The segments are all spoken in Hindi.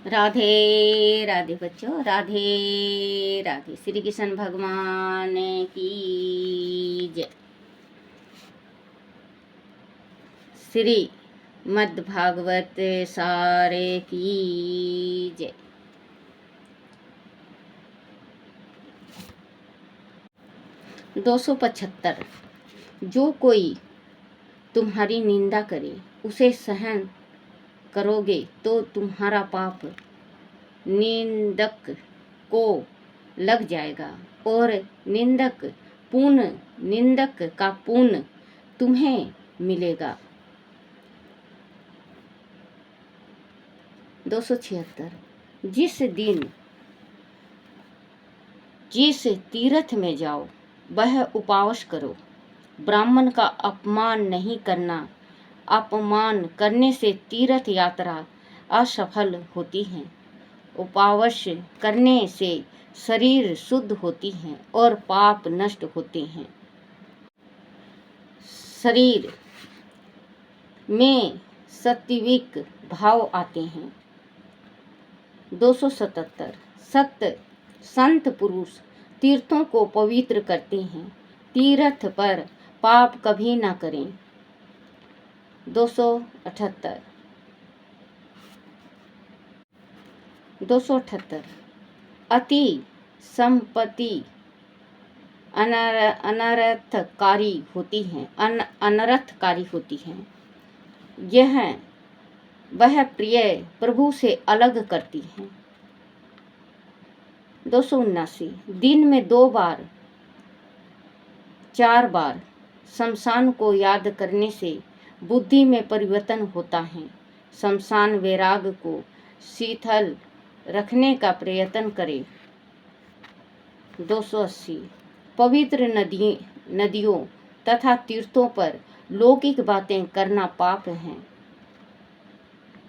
राधे राधे बच्चों, राधे राधे। श्री कृष्ण भगवान की जय। श्री मद्भागवत सारे की जय। दो 275। जो कोई तुम्हारी निंदा करे उसे सहन करोगे तो तुम्हारा पाप निंदक को लग जाएगा और निंदक का पुण्य तुम्हें मिलेगा। 276। जिस तीर्थ में जाओ वह उपवास करो। ब्राह्मण का अपमान नहीं करना। अपमान करने से तीर्थ यात्रा असफल होती है। उपवास करने से शरीर शुद्ध होती है और पाप नष्ट होते हैं। शरीर में सात्विक भाव आते हैं। 277। संत पुरुष तीर्थों को पवित्र करते हैं। तीर्थ पर पाप कभी न करें। 278। 278। अति संपत्ति अनर्थकारी होती है। वह प्रिय प्रभु से अलग करती है। 279। दिन में 2 बार 4 बार शमशान को याद करने से बुद्धि में परिवर्तन होता है। शमशान वैराग को शीतल रखने का प्रयत्न करें। 280। पवित्र नदियों तथा तीर्थों पर लौकिक बातें करना पाप है।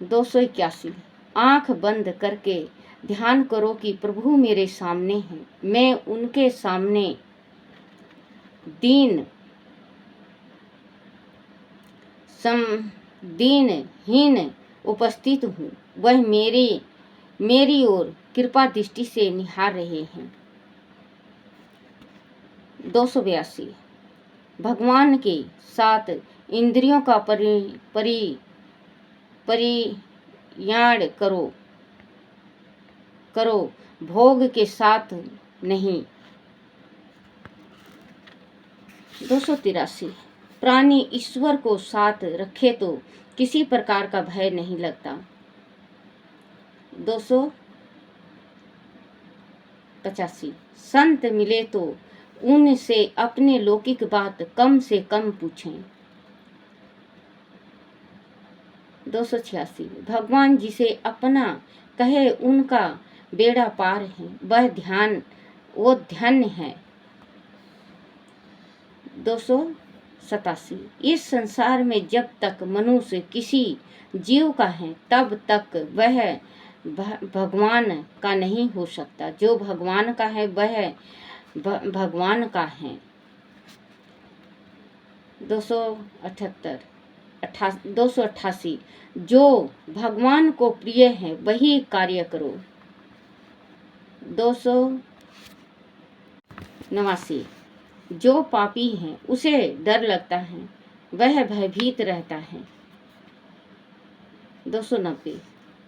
281। आंख बंद करके ध्यान करो कि प्रभु मेरे सामने हैं। मैं उनके सामने दीनहीन उपस्थित हूँ। वह मेरी ओर कृपा दृष्टि से निहार रहे हैं। 282। भगवान के साथ इंद्रियों का परियाण करो, भोग के साथ नहीं। 283। प्राणी ईश्वर को साथ रखे तो किसी प्रकार का भय नहीं लगता। 285। संत मिले तो उनसे अपने लौकिक बात कम से कम पूछें। 286। भगवान जिसे अपना कहे उनका बेड़ा पार है, वह धन्य है। 287। इस संसार में जब तक मनुष्य किसी जीव का है तब तक वह भगवान का नहीं हो सकता। जो भगवान का है वह भगवान का है। 288। जो भगवान को प्रिय है वही कार्य करो। 289। जो पापी है उसे डर लगता है, वह भयभीत रहता है। 290।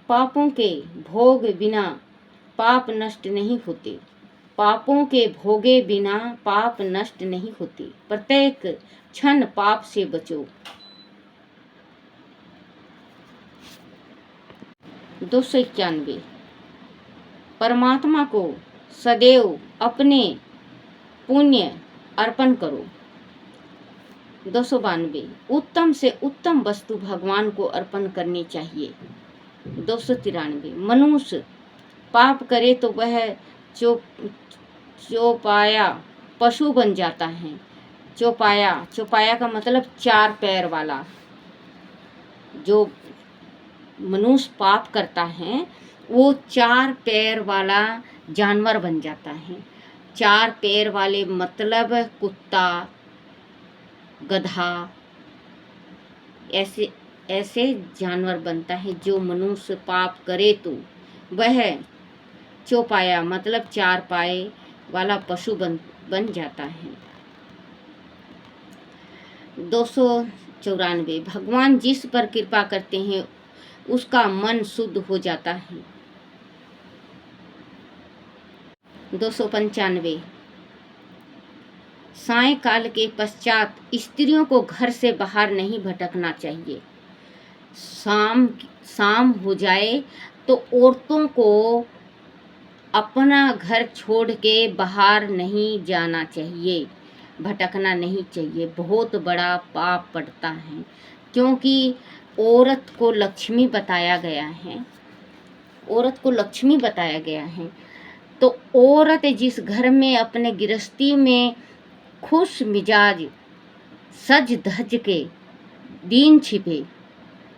पापों के भोग बिना पाप नष्ट नहीं होते। पापों के भोगे बिना पाप नष्ट नहीं होते। प्रत्येक क्षण पाप से बचो। 291। परमात्मा को सदैव अपने पुण्य अर्पण करो। 292। उत्तम से उत्तम वस्तु भगवान को अर्पण करनी चाहिए। 293। मनुष्य पाप करे तो वह चौपाया पशु बन जाता है। चौपाया का मतलब 4 पैर वाला। जो मनुष्य पाप करता है वो 4 पैर वाला जानवर बन जाता है। 4 पैर वाले मतलब कुत्ता, गधा, ऐसे जानवर बनता है। जो मनुष्य पाप करे तो वह चौपाया मतलब 4 पाए वाला पशु बन जाता है। 294 भगवान जिस पर कृपा करते हैं उसका मन शुद्ध हो जाता है। 295 सायंकाल के पश्चात स्त्रियों को घर से बाहर नहीं भटकना चाहिए। शाम हो जाए तो औरतों को अपना घर छोड़ के बाहर नहीं जाना चाहिए, भटकना नहीं चाहिए। बहुत बड़ा पाप पड़ता है, क्योंकि औरत को लक्ष्मी बताया गया है। औरत को लक्ष्मी बताया गया है, तो औरत जिस घर में अपने गृहस्थी में खुश मिजाज सज धज के दीन छिपे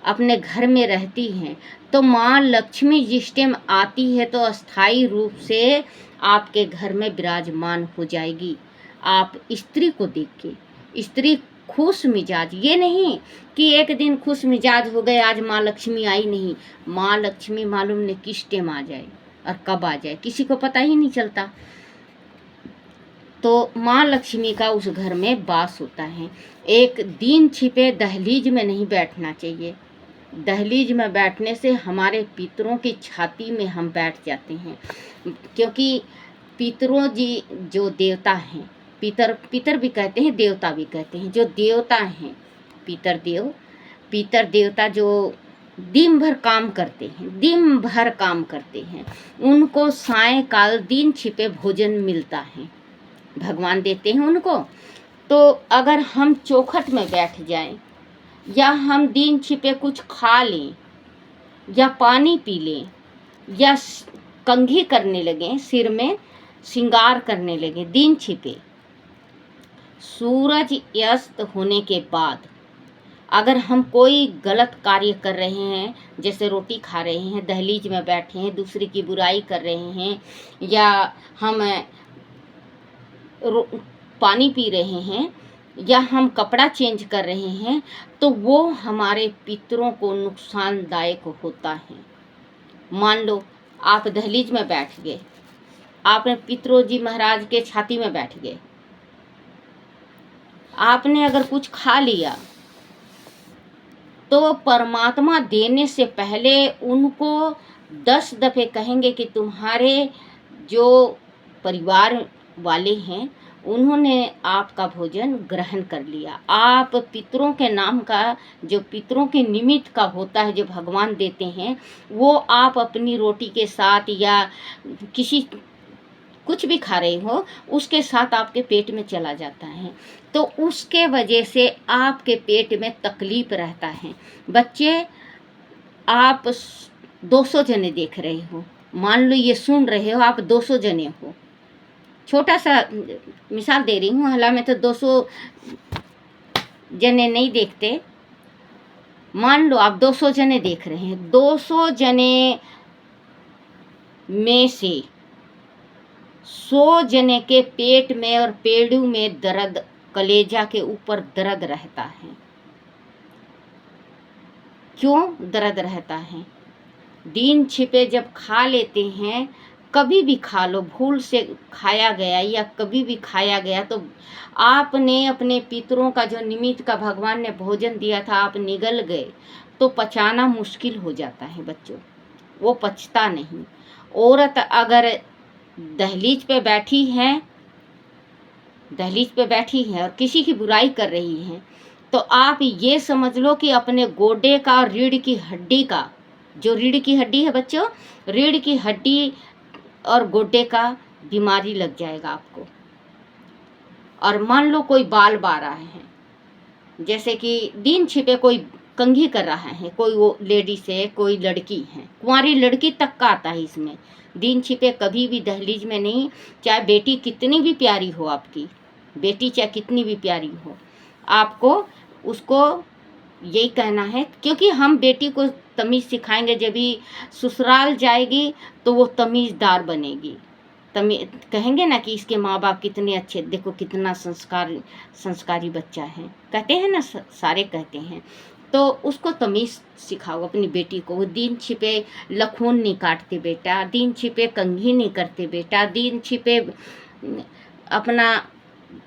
अपने घर में रहती हैं, तो माँ लक्ष्मी जिस टाइम आती है तो अस्थाई रूप से आपके घर में विराजमान हो जाएगी। आप स्त्री को देख के स्त्री खुश मिजाज, ये नहीं कि एक दिन खुश मिजाज हो गए आज माँ लक्ष्मी आई नहीं। माँ लक्ष्मी मालूम नहीं किस टाइम आ जाए और कब आ जाए, किसी को पता ही नहीं चलता। तो माँ लक्ष्मी का उस घर में वास होता है। एक दीन छिपे दहलीज में नहीं बैठना चाहिए। दहलीज में बैठने से हमारे पितरों की छाती में हम बैठ जाते हैं, क्योंकि पितरों जी जो देवता हैं, पितर भी कहते हैं देवता भी कहते हैं, जो देवता हैं पितर देवता जो दिन भर काम करते हैं, उनको सायंकाल दिन छिपे भोजन मिलता है, भगवान देते हैं उनको। तो अगर हम चौखट में बैठ जाएं या हम दिन छिपे कुछ खा लें या पानी पी लें या कंघी करने लगें, सिर में श्रृंगार करने लगें दिन छिपे, सूरज अस्त होने के बाद अगर हम कोई गलत कार्य कर रहे हैं, जैसे रोटी खा रहे हैं, दहलीज में बैठे हैं, दूसरे की बुराई कर रहे हैं, या हम पानी पी रहे हैं, या हम कपड़ा चेंज कर रहे हैं, तो वो हमारे पितरों को नुकसानदायक होता है। मान लो आप दहलीज में बैठ गए, आपने पितरों जी महाराज के छाती में बैठ गए, आपने अगर कुछ खा लिया तो परमात्मा देने से पहले उनको 10 दफे कहेंगे कि तुम्हारे जो परिवार वाले हैं उन्होंने आपका भोजन ग्रहण कर लिया। आप पितरों के नाम का, जो पितरों के निमित्त का होता है, जो भगवान देते हैं, वो आप अपनी रोटी के साथ या किसी कुछ भी खा रहे हो उसके साथ आपके पेट में चला जाता है, तो उसके वजह से आपके पेट में तकलीफ रहता है। बच्चे, आप 200 जने देख रहे हो, मान लो ये सुन रहे हो, आप 200 जने हो, छोटा सा मिसाल दे रही हूँ, हालांकि मैं तो 200 जने नहीं देखते, मान लो आप 200 जने देख रहे हैं, 200 जने में से 100 जने के पेट में और पेड़ू में दर्द, कलेजा के ऊपर दर्द रहता है। क्यों दर्द रहता है? दिन छिपे जब खा लेते हैं, कभी भी खा लो, भूल से खाया गया या कभी भी खाया गया, तो आपने अपने पितरों का जो निमित्त का भगवान ने भोजन दिया था, आप निगल गए, तो पचाना मुश्किल हो जाता है बच्चों, वो पचता नहीं। औरत अगर दहलीज पे बैठी है और किसी की बुराई कर रही है, तो आप ये समझ लो कि अपने गोडे का और रीढ़ की हड्डी का, जो रीढ़ की हड्डी है बच्चों, रीढ़ की हड्डी और गोडे का बीमारी लग जाएगा आपको। और मान लो कोई बाल बा रहा है, जैसे कि दिन छिपे कोई कंघी कर रहा है, कोई वो लेडीज है, कोई लड़की है, कुंवारी लड़की तक का आता है इसमें। दिन छिपे कभी भी दहलीज में नहीं, चाहे बेटी कितनी भी प्यारी हो, आपकी बेटी चाहे कितनी भी प्यारी हो, आपको उसको यही कहना है, क्योंकि हम बेटी को तमीज़ सिखाएंगे, जब भी ससुराल जाएगी तो वो तमीज़दार बनेगी। कहेंगे ना कि इसके माँ बाप कितने अच्छे, देखो कितना संस्कारी बच्चा है, कहते हैं ना, सारे कहते हैं। तो उसको तमीज़ सिखाओ अपनी बेटी को। वो दिन छिपे लखून नहीं काटते बेटा, दिन छिपे कंघी नहीं करते बेटा, दिन छिपे अपना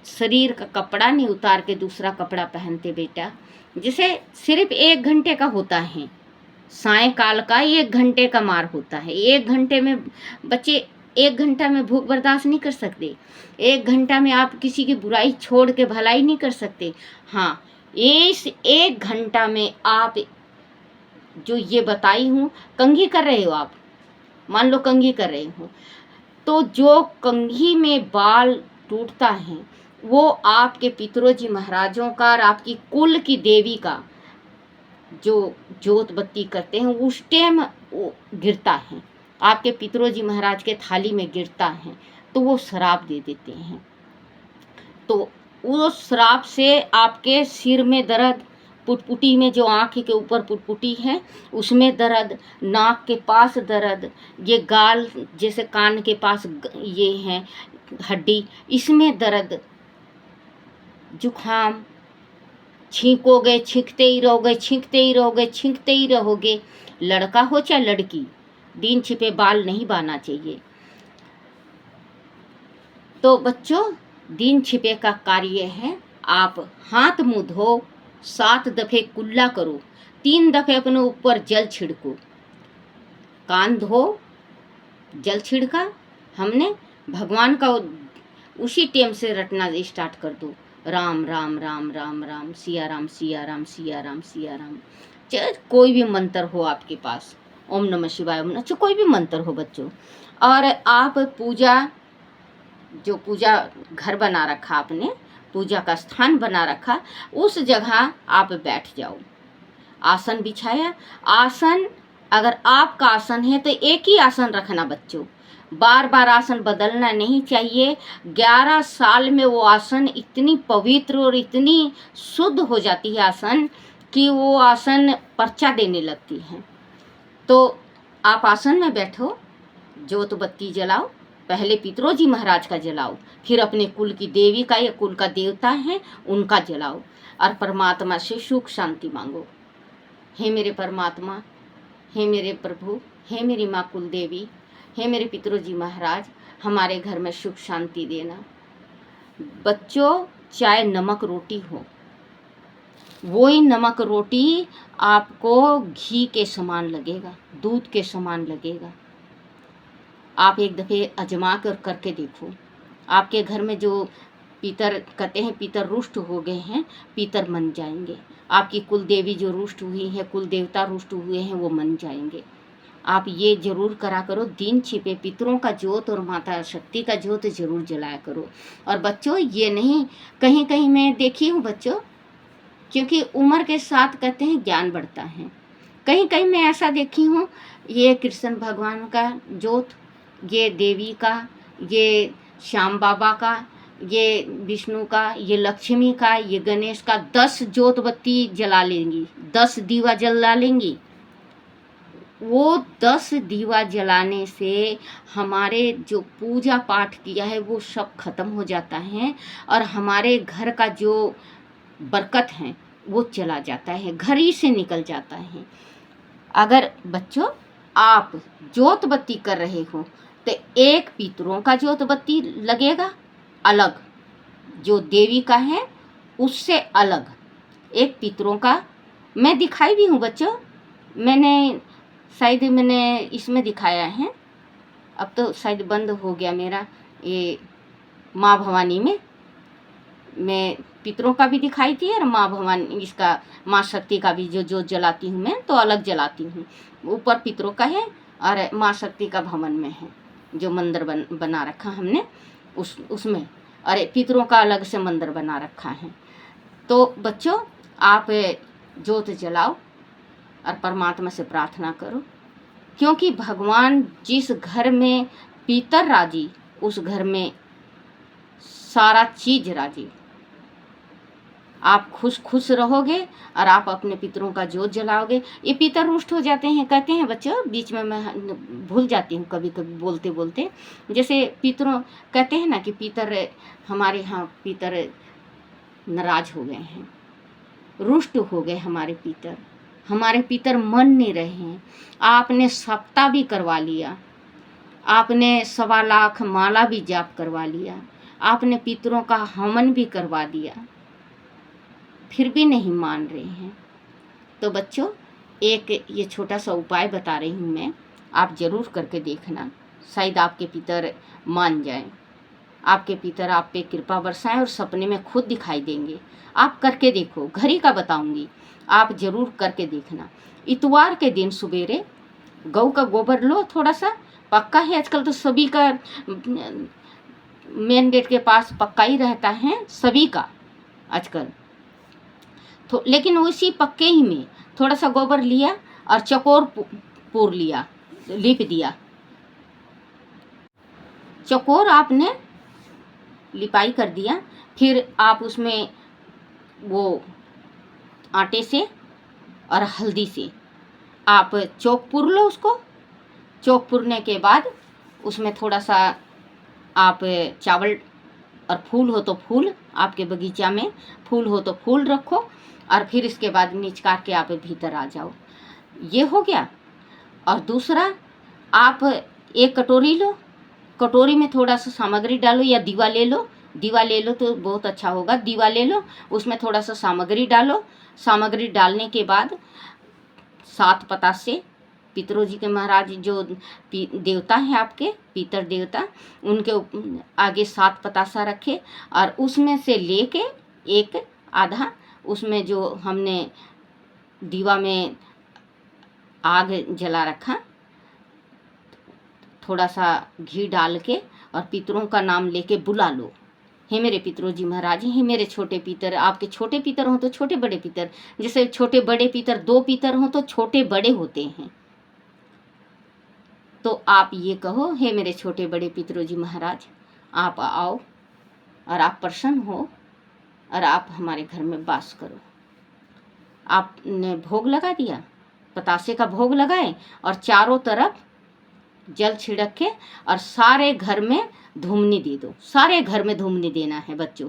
शरीर का कपड़ा नहीं उतार के दूसरा कपड़ा पहनते बेटा। जिसे सिर्फ 1 घंटे का होता है, सायंकाल का 1 घंटे का मार होता है। 1 घंटे में बच्चे 1 घंटा में भूख बर्दाश्त नहीं कर सकते। 1 घंटा में आप किसी की बुराई छोड़ के भलाई नहीं कर सकते। हाँ, इस 1 घंटा में आप जो ये बताई हूँ, कंघी कर रहे हो आप, मान लो कंघी कर रहे हो, तो जो कंघी में बाल टूटता है वो आपके पितरोजी महाराजों का और आपकी कुल की देवी का जो जोत बत्ती करते हैं उस टाइम वो गिरता है, आपके पितरोजी महाराज के थाली में गिरता है, तो वो श्राप दे देते हैं। तो उस श्राप से आपके सिर में दर्द, पुटपुटी में जो आँख के ऊपर पुटपुटी है उसमें दर्द, नाक के पास दर्द, ये गाल जैसे कान के पास ये है हड्डी, इसमें दर्द, जुखाम, छींकोगे छींकते ही रहोगे, छींकते ही रहोगे, छींकते ही रहोगे। लड़का हो चाहे लड़की, दिन छिपे बाल नहीं बांधना चाहिए। तो बच्चों, दिन छिपे का कार्य है, आप हाथ मुंह धो, 7 दफे कुल्ला करो, 3 दफे अपने ऊपर जल छिड़को, कान धो, जल छिड़का, हमने भगवान का उसी टाइम से रटना स्टार्ट कर दो, राम राम राम राम राम, सिया राम सिया राम सिया राम सिया राम। चाहे कोई भी मंत्र हो आपके पास, ओम नमः शिवाय, ओम नमः, कोई भी मंत्र हो बच्चों। और आप पूजा, जो पूजा घर बना रखा आपने, पूजा का स्थान बना रखा, उस जगह आप बैठ जाओ। आसन बिछाया, आसन अगर आपका आसन है तो एक ही आसन रखना बच्चों, बार बार आसन बदलना नहीं चाहिए। 11 साल में वो आसन इतनी पवित्र और इतनी शुद्ध हो जाती है आसन कि वो आसन पर्चा देने लगती है। तो आप आसन में बैठो, जोत बत्ती जलाओ, पहले पितरोजी महाराज का जलाओ, फिर अपने कुल की देवी का या कुल का देवता है उनका जलाओ, और परमात्मा से सुख शांति मांगो। हे मेरे परमात्मा, हे मेरे प्रभु, हे मेरी माँ कुल देवी, हे मेरे पितरोजी महाराज, हमारे घर में सुख शांति देना। बच्चों, चाहे नमक रोटी हो, वही नमक रोटी आपको घी के समान लगेगा, दूध के समान लगेगा। आप एक दफ़े आजमा कर करके देखो। आपके घर में जो पीतर कहते हैं पीतर रुष्ट हो गए हैं, पीतर मन जाएंगे। आपकी कुल देवी जो रुष्ट हुई है, कुल देवता रुष्ट हुए हैं, वो मन जाएंगे। आप ये जरूर करा करो, दिन छिपे पितरों का जोत और माता शक्ति का जोत जरूर जलाया करो। और बच्चों, ये नहीं, कहीं कहीं मैं देखी हूँ बच्चों, क्योंकि उम्र के साथ कहते हैं ज्ञान बढ़ता है, कहीं कहीं मैं ऐसा देखी हूँ, ये कृष्ण भगवान का जोत, ये देवी का, ये श्याम बाबा का, ये विष्णु का, ये लक्ष्मी का, ये गणेश का 10 जोत बत्ती जला लेंगी, 10 दीवा जला लेंगी। वो 10 दीवा जलाने से हमारे जो पूजा पाठ किया है वो सब खत्म हो जाता है, और हमारे घर का जो बरकत है वो चला जाता है, घर ही से निकल जाता है। अगर बच्चों आप जोत बत्ती कर रहे हो तो एक पितरों का जोत बत्ती लगेगा अलग, जो देवी का है उससे अलग एक पितरों का। मैं दिखाई भी हूँ बच्चों, मैंने इसमें दिखाया है, अब तो शायद बंद हो गया मेरा, ये माँ भवानी में मैं पितरों का भी दिखाई थी, और माँ भवानी इसका माँ शक्ति का भी जो जलाती हूँ मैं, तो अलग जलाती हूँ। ऊपर पितरों का है और माँ शक्ति का भवन में है, जो मंदिर बना रखा हमने उसमें, और पितरों का अलग से मंदिर बना रखा है। तो बच्चों, आप जोत जलाओ और परमात्मा से प्रार्थना करो, क्योंकि भगवान जिस घर में पीतर राजी, उस घर में सारा चीज राजी। आप खुश रहोगे और आप अपने पितरों का जोत जलाओगे। ये पितर रुष्ट हो जाते हैं, कहते हैं बच्चों, बीच में मैं भूल जाती हूँ कभी कभी बोलते बोलते, जैसे पितरों कहते हैं ना कि पितर, हमारे यहाँ पितर नाराज हो गए हैं, रुष्ट हो गए हमारे पितर मन नहीं रहे हैं। आपने सप्ताह भी करवा लिया, आपने 1.25 लाख माला भी जाप करवा लिया, आपने पितरों का हवन भी करवा दिया, फिर भी नहीं मान रहे हैं। तो बच्चों, एक ये छोटा सा उपाय बता रही हूँ मैं, आप ज़रूर करके देखना, शायद आपके पितर मान जाएं, आपके पितर आप पे कृपा बरसाएं और सपने में खुद दिखाई देंगे। आप करके देखो, घर ही का बताऊंगी, आप ज़रूर करके देखना। इतवार के दिन सवेरे गऊ का गोबर लो, थोड़ा सा पक्का है, आजकल तो सभी का मेन गेट के पास पक्का ही रहता है सभी का आजकल, तो लेकिन उसी पक्के ही में थोड़ा सा गोबर लिया और चकोर पूर लिया, लिप दिया। चकोर आपने लिपाई कर दिया, फिर आप उसमें वो आटे से और हल्दी से आप चौक पुर लो उसको। चौक पुरने के बाद उसमें थोड़ा सा आप चावल और फूल हो तो फूल, आपके बगीचा में फूल हो तो फूल रखो, और फिर इसके बाद निचकार के आप भीतर आ जाओ। ये हो गया। और दूसरा, आप एक कटोरी लो, कटोरी में थोड़ा सा सामग्री डालो, या दीवा ले लो, दीवा ले लो तो बहुत अच्छा होगा, दीवा ले लो, उसमें थोड़ा सा सामग्री डालो। सामग्री डालने के बाद 7 पतासे, पितरों जी के महाराज जो देवता हैं आपके पितर देवता, उनके आगे 7 पतासा रखे, और उसमें से लेके एक आधा उसमें जो हमने दीवा में आग जला रखा, थोड़ा सा घी डाल के और पितरों का नाम लेके बुला लो। हे मेरे पितरों जी महाराज, हे मेरे छोटे पितर, आपके छोटे पितर हों तो छोटे बड़े पितर, जैसे छोटे बड़े पितर 2 पितर हों तो छोटे बड़े होते हैं, तो आप ये कहो, हे मेरे छोटे बड़े पितरों जी महाराज, आप आओ और आप प्रसन्न हो और आप हमारे घर में वास करो। आपने भोग लगा दिया, पतासे का भोग लगाए, और चारों तरफ जल छिड़क के और सारे घर में धूमनी दे दो। सारे घर में धूमनी देना है बच्चों।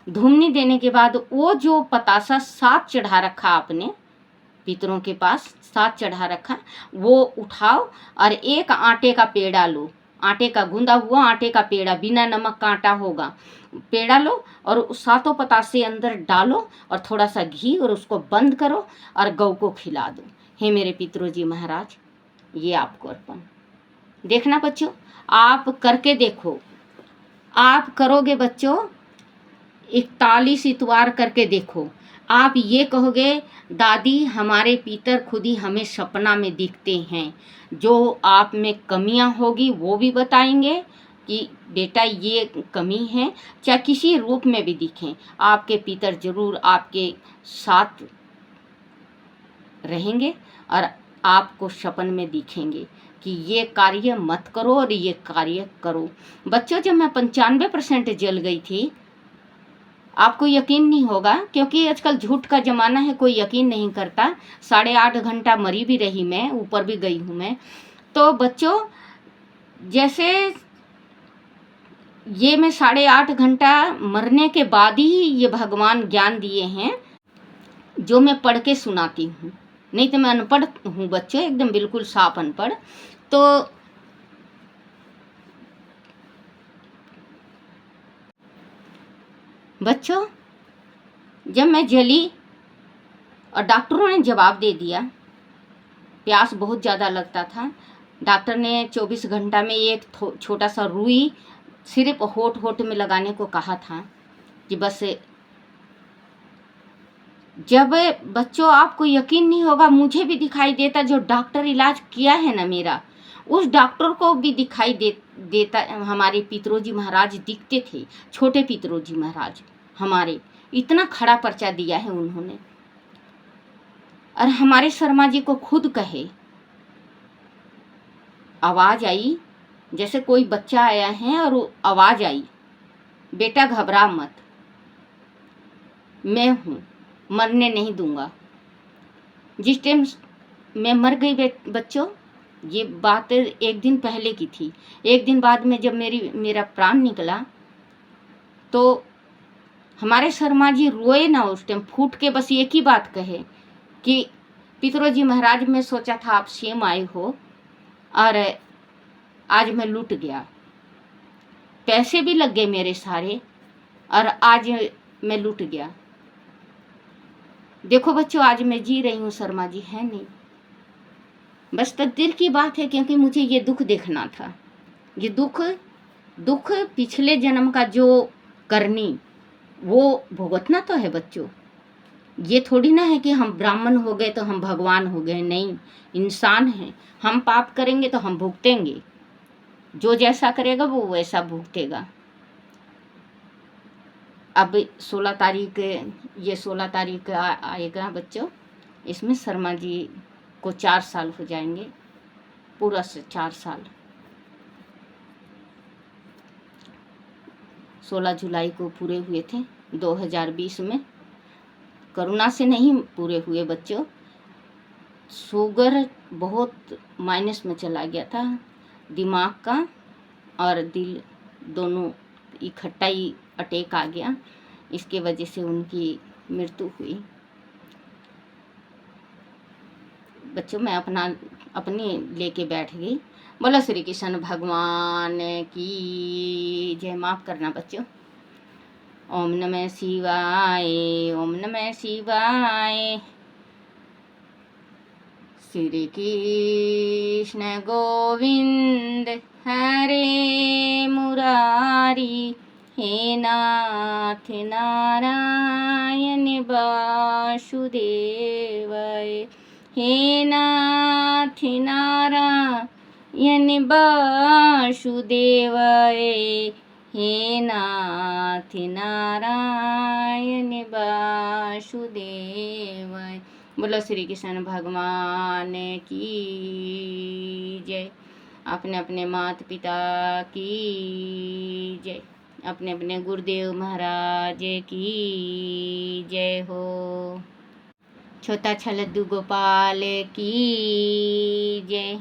धूमनी देने के बाद वो जो पतासा 7 चढ़ा रखा आपने पितरों के पास, 7 चढ़ा रखा, वो उठाओ और एक आटे का पेड़ा लो, आटे का गूंदा हुआ आटे का पेड़ा, बिना नमक का आटा होगा, पेड़ा लो और उस 7 पतासे अंदर डालो और थोड़ा सा घी, और उसको बंद करो और गौ को खिला दो। हे मेरे पितरों जी महाराज, ये आपको अर्पण। देखना बच्चों, आप करके देखो, आप करोगे बच्चों 41 इतवार करके देखो, आप ये कहोगे, दादी हमारे पितर खुद ही हमें सपना में दिखते हैं, जो आप में कमियां होगी वो भी बताएंगे कि बेटा ये कमी है, चाहे किसी रूप में भी दिखें, आपके पितर जरूर आपके साथ रहेंगे और आपको सपन में दिखेंगे कि ये कार्य मत करो और ये कार्य करो। बच्चों, जब मैं 95% जल गई थी, आपको यकीन नहीं होगा, क्योंकि आजकल झूठ का ज़माना है, कोई यकीन नहीं करता। 8.5 घंटा मरी भी रही मैं, ऊपर भी गई हूँ मैं। तो बच्चों, जैसे ये मैं 8.5 घंटा मरने के बाद ही ये भगवान ज्ञान दिए हैं, जो मैं पढ़ के सुनाती हूँ, नहीं तो मैं अनपढ़ हूँ बच्चों, एकदम बिल्कुल साफ अनपढ़। तो बच्चों, जब मैं जली और डॉक्टरों ने जवाब दे दिया, प्यास बहुत ज़्यादा लगता था, डॉक्टर ने 24 घंटा में एक छोटा सा रुई सिर्फ होठ में लगाने को कहा था कि बस। जब बच्चों, आपको यकीन नहीं होगा, मुझे भी दिखाई देता, जो डॉक्टर इलाज किया है ना मेरा, उस डॉक्टर को भी दिखाई देता। हमारे पितरों जी महाराज दिखते थे, छोटे पितरों जी महाराज हमारे, इतना खड़ा पर्चा दिया है उन्होंने। और हमारे शर्मा जी को खुद कहे, आवाज़ आई जैसे कोई बच्चा आया है, और आवाज़ आई, बेटा घबरा मत, मैं हूँ, मरने नहीं दूंगा। जिस टाइम मैं मर गई बच्चों, ये बात 1 दिन पहले की थी। 1 दिन बाद में जब मेरा प्राण निकला, तो हमारे शर्मा जी रोए ना उस टाइम, फूट के बस एक ही बात कहे कि पितरोजी महाराज, मैं सोचा था आप स्वयं आए हो और आज मैं लूट गया, पैसे भी लग गए मेरे सारे और आज मैं लूट गया। देखो बच्चों, आज मैं जी रही हूँ, शर्मा जी है नहीं। बस तकदीर की बात है, क्योंकि मुझे ये दुख देखना था। ये दुख पिछले जन्म का जो करनी वो भुगतना तो है बच्चों। ये थोड़ी ना है कि हम ब्राह्मण हो गए तो हम भगवान हो गए, नहीं, इंसान हैं। हम पाप करेंगे तो हम भुगतेंगे, जो जैसा करेगा वो वैसा भुगतेगा। अब 16 तारीख, ये 16 तारीख आएगा बच्चों, इसमें शर्मा जी को 4 साल हो जाएंगे, पूरा से 4 साल। 16 जुलाई को पूरे हुए थे 2020 में। कोरोना से नहीं पूरे हुए बच्चों, शुगर बहुत माइनस में चला गया था, दिमाग का और दिल दोनों इकट्ठा ही अटैक आ गया, इसके वजह से उनकी मृत्यु हुई। बच्चों मैं अपनी लेके बैठ गई। बोलो श्री कृष्ण भगवान की जय। माफ़ करना बच्चों। ओम नमः शिवाय, ओम नमः शिवाय। श्री कृष्ण गोविंद हरे मुरारी, हे नाथ नारायण वासुदेवाय, हे नाथ नारायण वासुदेवाय, हे नाथ नारायण वासुदेवाय। बोलो श्री कृष्ण भगवान की जय। अपने अपने माता पिता की जय, अपने अपने गुरुदेव महाराज की जय हो। छोटा छलद्दू गोपाल की जय।